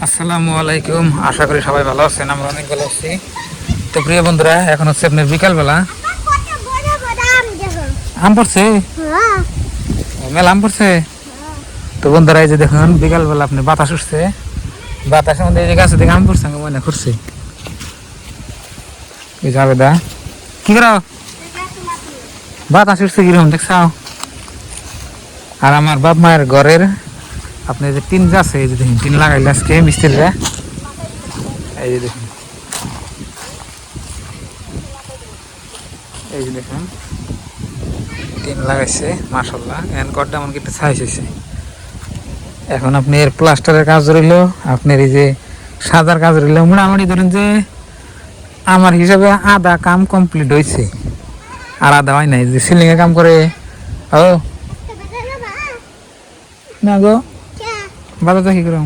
আসসালামু আলাইকুম, আশা করি সবাই ভালো আছেন। আমরা অনেক ভালো আছি। তো প্রিয় বন্ধুরা, এখন হচ্ছে আপনার বিকালবেলা। আম পড়ছে, মেলা আম পড়ছে। তো বন্ধুরা, এই যে দেখুন বিকালবেলা আপনি বাতাস উঠছে, বাতাসের মধ্যে এই যে গাছের দিকে আম পড়ছে, আমি মনে করছি যাবে দা কি করো, বাতাস উঠছে কিরকম দেখছাও। আর আমার বাপ মায়ের ঘরের আপনি যে টিন আছে, এই যে দেখুন টিন লাগাইলে আজকে মিস্ত্রিরা, এই যে দেখুন, এই যে দেখুন টিন লাগাইছে মাশাআল্লাহ। এখন ঘরটা এমন কিন্তু ছাইস হয়েছে। এখন আপনি এর প্লাস্টারের কাজ রইল, আপনার এই যে সাদার কাজ রইল। মোটামুটি ধরেন যে আমার হিসাবে আধা কাম কমপ্লিট হয়েছে, আর আধা হয় নাই। যে সিলিং এর কাম করে ও না গো, বাজার যা কি করো,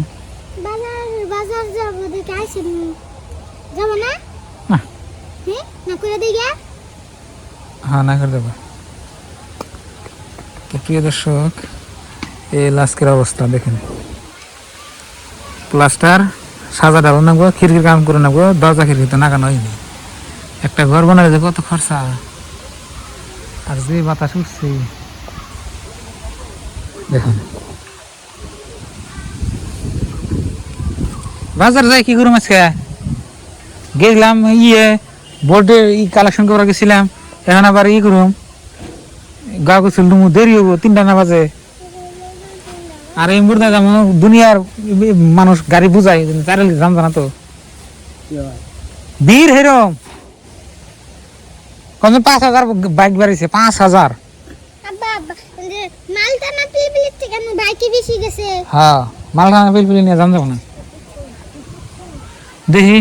বাজার যাব দেখে আইছেন, যাব না না না করে দেই গে। হ্যাঁ না করে দেবো। তো প্রিয় দর্শক, এই আজকের অবস্থা দেখেন, প্লাস্টার সাজা ডালো না গো, খিড়কির কাম করে না গো, দরজা খিড়কি তো নাগানো হয়নি। একটা ঘর বানালে যে কত খরচা, আর যে বাতাস উঠছে দেখুন। বাজার যাই কি করুম আজকে, গেছিলাম বোর্ডে কালেকশন করা গেছিলাম। এখন আবার করুম, গা গোসল তুমি দেরি হবো, 3টা না বাজে। আর এই মুহূর্তে যেমন দুনিয়ার মানুষ গাড়ি বুঝাই চারিল যাম জানা তো বীর হেরম কমে 5,000 বাইক বাড়িছে, 5,000। আব্বা মালটা না পিলপিল থেকে আমি বাইকে বেশি গেছে। হ্যাঁ, মালখানা পিলপিলি নিয়ে যাম যাবো না। দেখি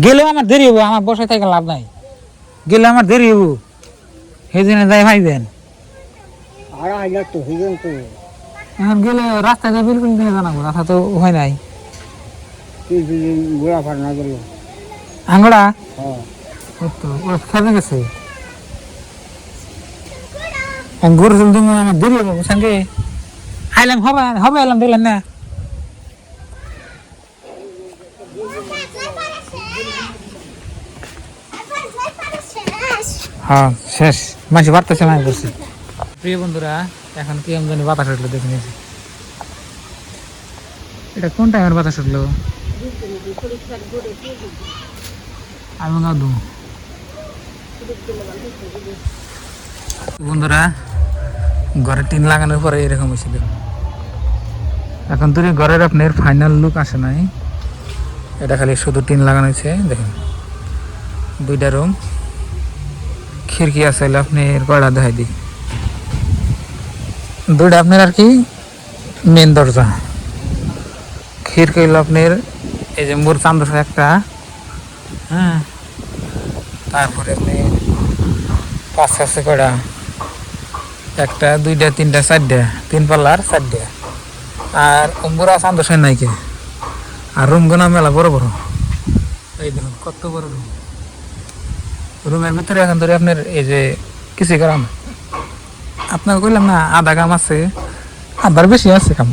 গেলেও আমার দেরি হবো, আমার বসে থেকে লাভ নাই। গেলে আমার দেরি হবো, সেই দিনে যাই ভাইবেন। এখন গেলে রাস্তায় যাই বিলকুল নিয়ে জানাবো, রাস্তা তো হয় নাই। আঙ্গড়া খেতে গেছে, গরু চলতে আমার দেরি হবো সঙ্গে। আইলাম হবে হবে, এলাম দেখলেন না। হ্যাঁ শেষ, মাসে বাড়তেছে না করছি। প্রিয় বন্ধুরা, এখন কি আমি জানি বাতাস উঠলো, দেখে নিয়েছি। এটা কোন টাইমের বাতাস উঠলো, আমি গাদু। বন্ধুরা, ঘরে টিন লাগানোর পরে এরকম হয়েছিল। এখন তো ঘরের আপনার ফাইনাল লুক আসে নাই, এটা খালি শুধু টিন লাগানো হয়েছে। দেখেন 2টা রুম, খিড়কি আছে আপনার কয়টা দেখাই দিই, 2টা আপনার আর কি মেন দরজা। খিড়কি হইল আপনার এই যে মোর চান্দ একটা, হ্যাঁ। তারপরে আপনি পাশে আছে কয়টা, 1টা 2টা 3টা 4টা, 3 পাল্লার 4টা। আর অম্বুরা চান্দ নাই কে। আর রুম গোনা মেলা বড় বড়, এই দেখুন কত বড় রুম। রুমের ভিতরে এখন ধরে আপনার এই যে কিছু কাম আপনাকে কইলাম না, আধা কাম আছে, আধার বেশি আছে কাম।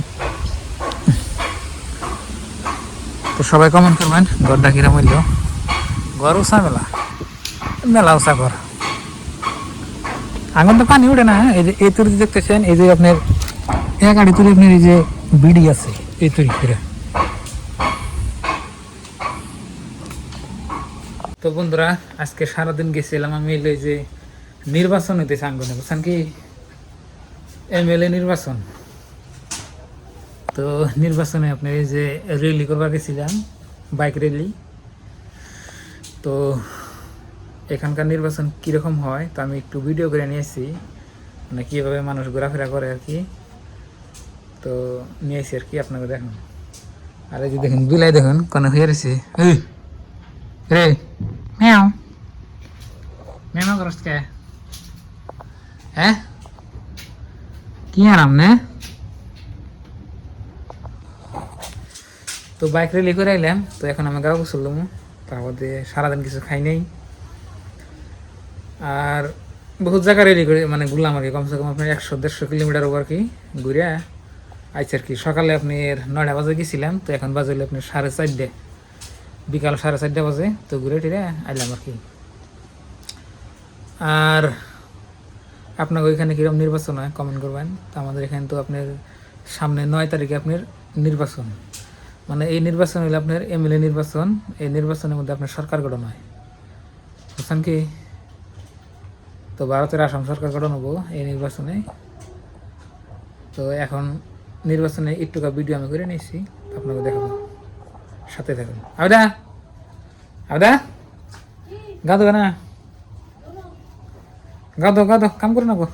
তো সবাই কমেন্ট করবেন ঘরটা কিরম হইল। ঘর উঁচা মেলা, মেলা উঁচা ঘর। আঙুন তো পানি উঠে না। এই যে এই তৈরি দেখতেছেন, এই যে আপনার এক আড়ি তৈরি আপনার এই যে বিড়ি আছে, এই তৈরি করে। তো বন্ধুরা, আজকে সারাদিন গেছিলাম আমি এই যে নির্বাচন হইতেছে আঙ্গনে, বুঝছেন কি, MLA নির্বাচন। তো নির্বাচনে আপনার এই যে র্যালি করবার গেছিলাম, বাইক র্যালি। তো এখানকার নির্বাচন কীরকম হয় তা আমি একটু ভিডিও করে নিয়েছি, মানে কীভাবে মানুষ ঘোরাফেরা করে আর কি। তো নিয়েছি আর কি, আপনাকে দেখুন। আর এই যে দেখুন বিলাই দেখুন কোনো হয়ে রয়েছে, রে ম্যাও ম্যাও করস কে, হ্যাঁ কি আরাম নে। তো বাইক রেলি করে আইলাম। তো এখন আমি গাও গোসললাম, তারপর দিয়ে সারাদিন কিছু খাই নাই। আর বহুত জায়গা রেলি করে মানে ঘুরলাম আর কি, কমসে কম আপনার 100-150 কিলোমিটার ওভার কি ঘুরে। আচ্ছা আর কি সকালে আপনি 9টা বাজে গেছিলাম, তো এখন বাজে হলো আপনি 4:30, বিকাল 4:30 বাজে। তো ঘুরে টুরে আইলাম আর কি। আর আপনার ওইখানে কীরকম নির্বাচন হয় কমেন্ট করবেন। তো আমাদের এখানে তো আপনার সামনে 9 তারিখে আপনার নির্বাচন, মানে এই নির্বাচন হলে আপনার এমএলএ নির্বাচন। এই নির্বাচনের মধ্যে আপনার সরকার গঠন হয়, বুঝছেন কি? তো ভারতের আসাম সরকার গঠন হবো এই নির্বাচনে। তো এখন নির্বাচনে একটুকা ভিডিও আমি করে নিয়েছি, আপনাকে দেখাবো, সাথে থাকুন। আবেদা আবেদা গাদো না, গাদো গাদো, কাম করো না গো,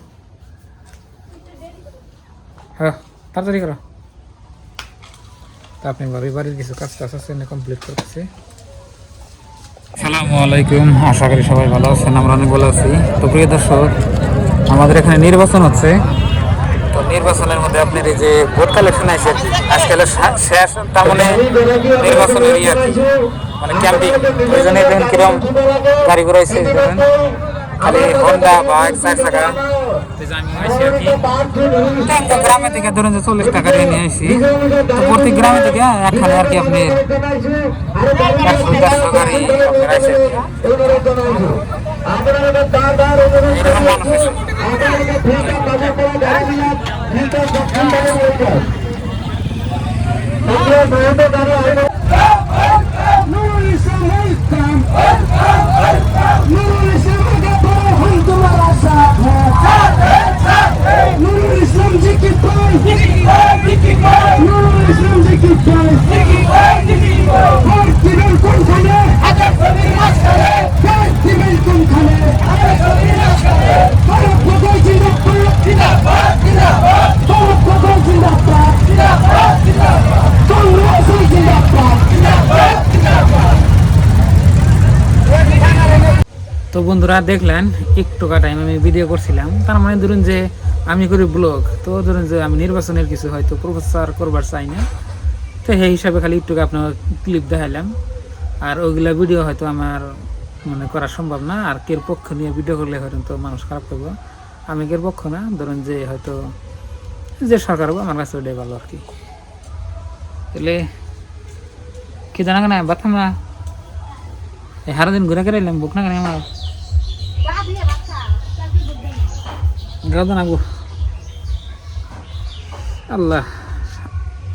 হ্যাঁ তাড়াতাড়ি করো। তা আপনি ভাবি বাড়ির কিছু কাজ টাজ আছে কমপ্লিট করতেছে। আসসালামু আলাইকুম, আশা করি সবাই ভালো আছেন, আমরা অনেক ভালো আছি। তো প্রিয় দর্শক, আমাদের এখানে নির্বাচন হচ্ছে। তো নির্বাচনের মধ্যে আপনার এই যে ভোট কালেকশন আছে আজকাল শেষ, তার মানে নির্বাচনের ইয়ে আর কি, মানে ক্যাম্পিং। ওই জন্য দেখেন কিরম গাড়ি ঘোড়া হয়েছে, দেখেন খালি হন্ডা বাইক 4 চাকা। আমি আইসি আর কি গ্রামে থেকে, ধরুন যে 40 টাকা দিয়ে নিয়ে আসি। তো প্রত্যেক গ্রামে থেকে একখানে আর কি আপনি 100-150 গাড়ি আপনার আইসি আর কি। এরকম মানুষ আছে। তো বন্ধুরা দেখলেন একটু টাইম আমি ভিডিও করছিলাম, তার মানে ধরুন যে আমি করি ব্লগ। তো ধরুন যে আমি নির্বাচনের কিছু হয়তো প্রচার করবার চাই না, তো সেই হিসাবে খালি একটু আপনার ক্লিপ দেখাইলাম। আর ওইগুলা ভিডিও হয়তো আমার মানে করা সম্ভব না। আর কের পক্ষ নিয়ে ভিডিও করলে হয়তো তো মানুষ খারাপ করবো, আমি কের পক্ষ না। ধরুন যে হয়তো যে সরকার হবো আমার কাছে ওটাই ভালো আর কি। তাহলে কি জানা না বাতাম না, এই হারা দিন ঘুরে করে এলাম, বুক না কেন আমার গাও না গো। আল্লাহ,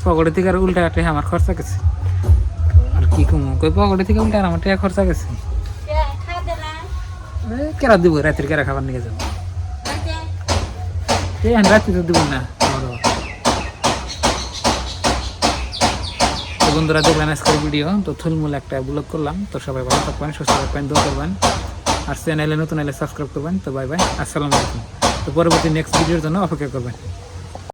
পকেটে থেকে আর উল্টা কাটে আমার খরচা গেছে। আর কি কম কই পকেটে থেকে উল্টা আমার টাকা খরচা গেছে। কেরা দিব রাত্রি, কেরা খাবার নিয়ে যাবো রাত্রি তো দিব না। তো বন্ধুরা দেখবেন আজকের ভিডিও, তো থুলমূল একটা ব্লগ করলাম। তো সবাই ভালো থাকবেন, সুস্থ থাকবেন, দোয়া করবেন। আর চ্যানেলে নতুন এলে সাবস্ক্রাইব করবেন। তো বাই বাই, আসসালামু আলাইকুম। তো পরবর্তী নেক্সট ভিডিওর জন্য অপেক্ষা করবেন।